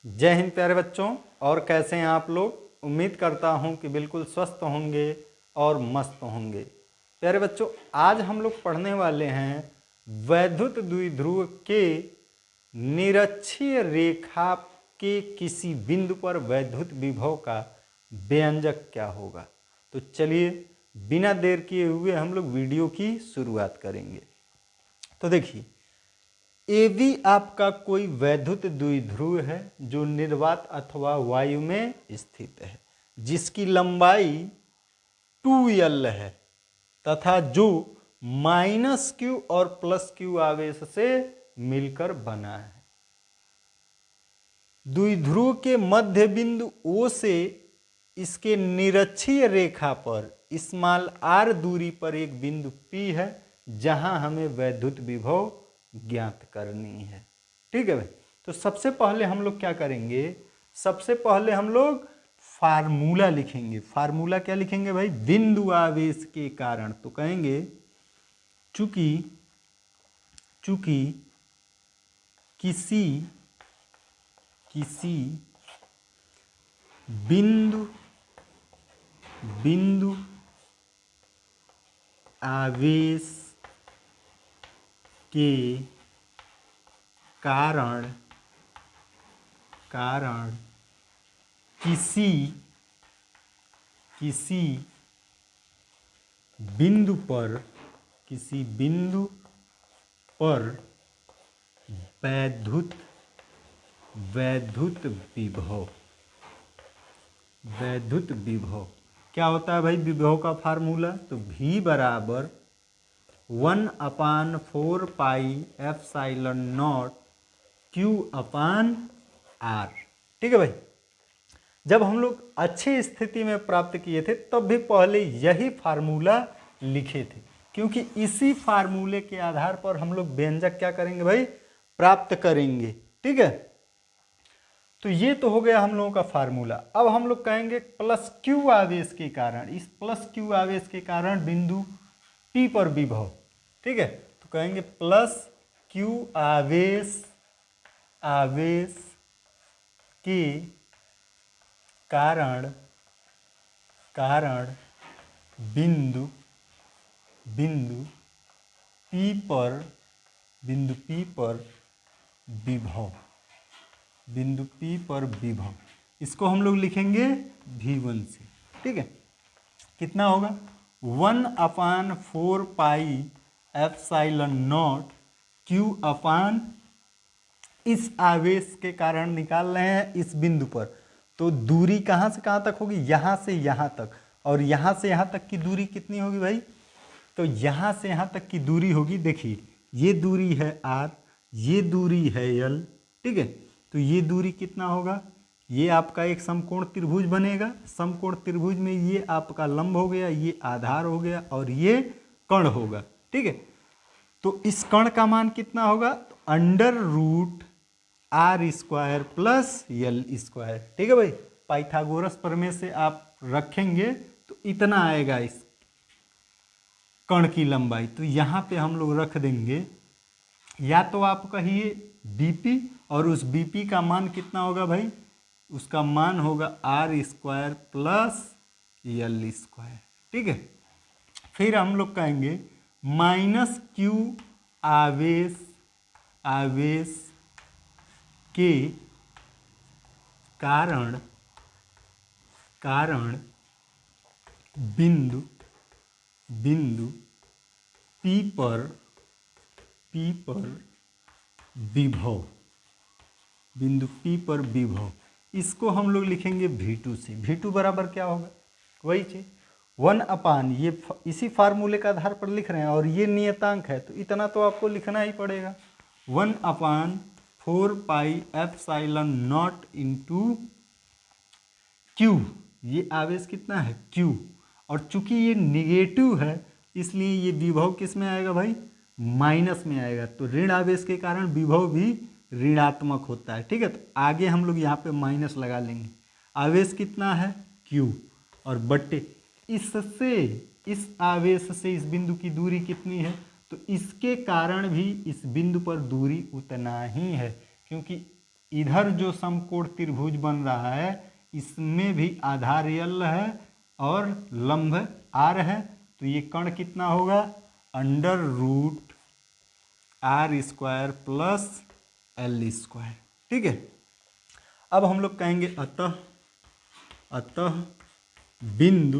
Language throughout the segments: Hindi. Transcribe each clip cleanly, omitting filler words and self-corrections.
जय हिंद प्यारे बच्चों। और कैसे हैं आप लोग? उम्मीद करता हूं कि बिल्कुल स्वस्थ होंगे और मस्त होंगे। प्यारे बच्चों, आज हम लोग पढ़ने वाले हैं वैद्युत द्विध्रुव के निरक्षीय रेखा के किसी बिंदु पर वैद्युत विभव का व्यंजक क्या होगा। तो चलिए बिना देर किए हुए हम लोग वीडियो की शुरुआत करेंगे। तो देखिए, AB आपका कोई वैद्युत द्विध्रुव है जो निर्वात अथवा वायु में स्थित है, जिसकी लंबाई 2L है तथा जो -Q और +Q आवेश से मिलकर बना है। द्विध्रुव के मध्य बिंदु O से इसके निरक्षीय रेखा पर r दूरी पर एक बिंदु P है जहां हमें वैद्युत विभव ज्ञात करनी है। ठीक है भाई। तो सबसे पहले हम लोग क्या करेंगे? सबसे पहले हम लोग फार्मूला लिखेंगे। फार्मूला क्या लिखेंगे भाई? बिंदु आवेश के कारण। तो कहेंगे चूंकि किसी बिंदु आवेश के कारण किसी बिंदु पर वैद्युत विभव क्या होता है भाई? विभव का फार्मूला तो V बराबर 1/4 पाई एप्सिलॉन नॉट Q/R। ठीक है भाई। जब हम लोग अच्छी स्थिति में प्राप्त किए थे तब भी पहले यही फार्मूला लिखे थे, क्योंकि इसी फार्मूले के आधार पर हम लोग व्यंजक क्या करेंगे भाई? प्राप्त करेंगे। ठीक है। तो ये तो हो गया हम लोगों का फार्मूला। अब हम लोग कहेंगे +Q आवेश के कारण, इस +Q आवेश के कारण बिंदु P पर विभव। ठीक है। तो कहेंगे +Q आवेश के कारण बिंदु P पर विभव। इसको हम लोग लिखेंगे V1 से। ठीक है। कितना होगा? 1/4 पाई एप्सिलॉन नॉट Q/, इस आवेश के कारण निकाल रहे हैं इस बिंदु पर। तो दूरी कहां से कहां तक होगी? यहां से यहां तक। और यहां से यहां तक की दूरी कितनी होगी भाई? तो यहां से यहां तक की दूरी होगी, देखिए ये दूरी है R, ये दूरी है L। ठीक है। तो ये दूरी कितना होगा? ये आपका एक समकोण त्रिभुज बनेगा। समकोण त्रिभुज में ये आपका लंब हो गया, ये आधार हो गया और ये कर्ण होगा। ठीक है। तो इस कर्ण का मान कितना होगा? तो √R² प्लस L²। ठीक है भाई। पाइथागोरस प्रमेय से आप रखेंगे तो इतना आएगा इस कर्ण की लंबाई। तो यहाँ पे हम लोग रख देंगे, या तो आप कहिए BP, और उस BP का मान कितना होगा भाई? उसका मान होगा R² प्लस L²। ठीक है। फिर हम लोग कहेंगे -Q आवेश के कारण बिंदु P पर विभव। बिंदु P पर विभव, इसको हम लोग लिखेंगे V2 से। V2 बराबर क्या होगा? वही चीज 1/, ये इसी फार्मूले के आधार पर लिख रहे हैं और ये नियतांक है तो इतना तो आपको लिखना ही पड़ेगा। 1/4 pi epsilon not into Q, ये आवेश कितना है? Q। और चूंकि ये निगेटिव है इसलिए ये विभव किस में आएगा भाई? माइनस में आएगा। तो ऋण आवेश के कारण विभव भी ऋणात्मक होता है। ठीक है। तो आगे हम लोग यहाँ पे माइनस लगा लेंगे। आवेश कितना है? Q, और बट्टे इससे, इस आवेश से इस बिंदु की दूरी कितनी है? तो इसके कारण भी इस बिंदु पर दूरी उतना ही है, क्योंकि इधर जो समकोण त्रिभुज बन रहा है इसमें भी आधार L है और लंब R है, तो ये कर्ण कितना होगा, √r² प्लस L²। ठीक है। अब हम लोग कहेंगे अतः बिंदु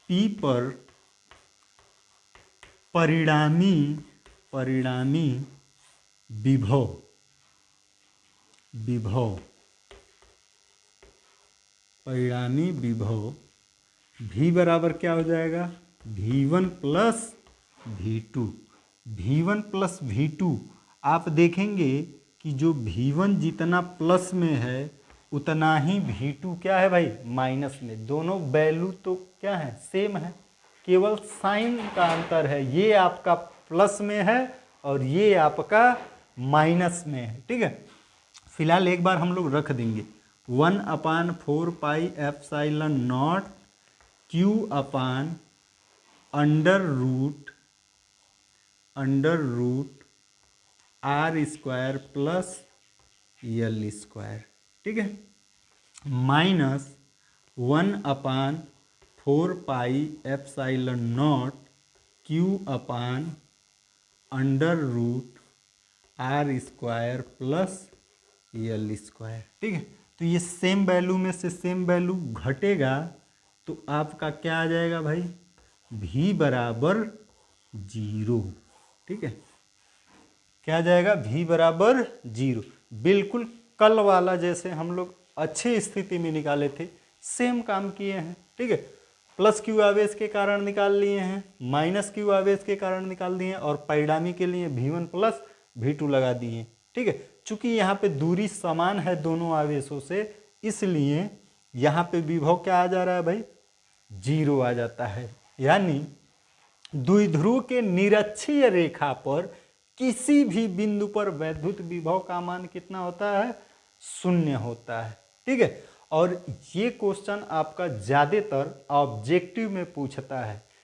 P पर परिणामी विभव V बराबर क्या हो जाएगा, V1 प्लस V2। आप देखेंगे कि जो V1 जितना प्लस में है उतना ही V2 क्या है भाई, माइनस में। दोनों वैल्यू तो क्या है, सेम है, केवल साइन का अंतर है। ये आपका प्लस में है और ये आपका माइनस में है। ठीक है। फिलहाल एक बार हम लोग रख देंगे 1/4 pi epsilon naught Q upon under root r² plus L²। ठीक है। Minus 1/4 pi epsilon naught Q upon under root r² plus L²। ठीक है। तो ये सेम वैल्यू में से सेम वैल्यू घटेगा तो आपका क्या आ जाएगा भाई, V बराबर 0। ठीक है। क्या आ जाएगा, V बराबर 0। बिल्कुल कल वाला जैसे हम लोग अच्छी स्थिति में निकाले थे, सेम काम किए हैं। ठीक है। प्लस Q आवेश के कारण निकाल लिए हैं, माइनस Q आवेश के कारण निकाल दिए और परिणामी के लिए V1 प्लस V2 लगा दिए। ठीक है। चूंकि यहाँ पे दूरी समान है दोनों आवेशों से, इसलिए यहाँ पे विभव क्या आ जा रहा है भाई, 0 आ जाता है। यानी द्विध्रुव के निरक्षीय रेखा पर किसी भी बिंदु पर वैद्युत विभव का मान कितना होता है, 0 होता है। ठीक है। और ये क्वेश्चन आपका ज़्यादातर ऑब्जेक्टिव में पूछता है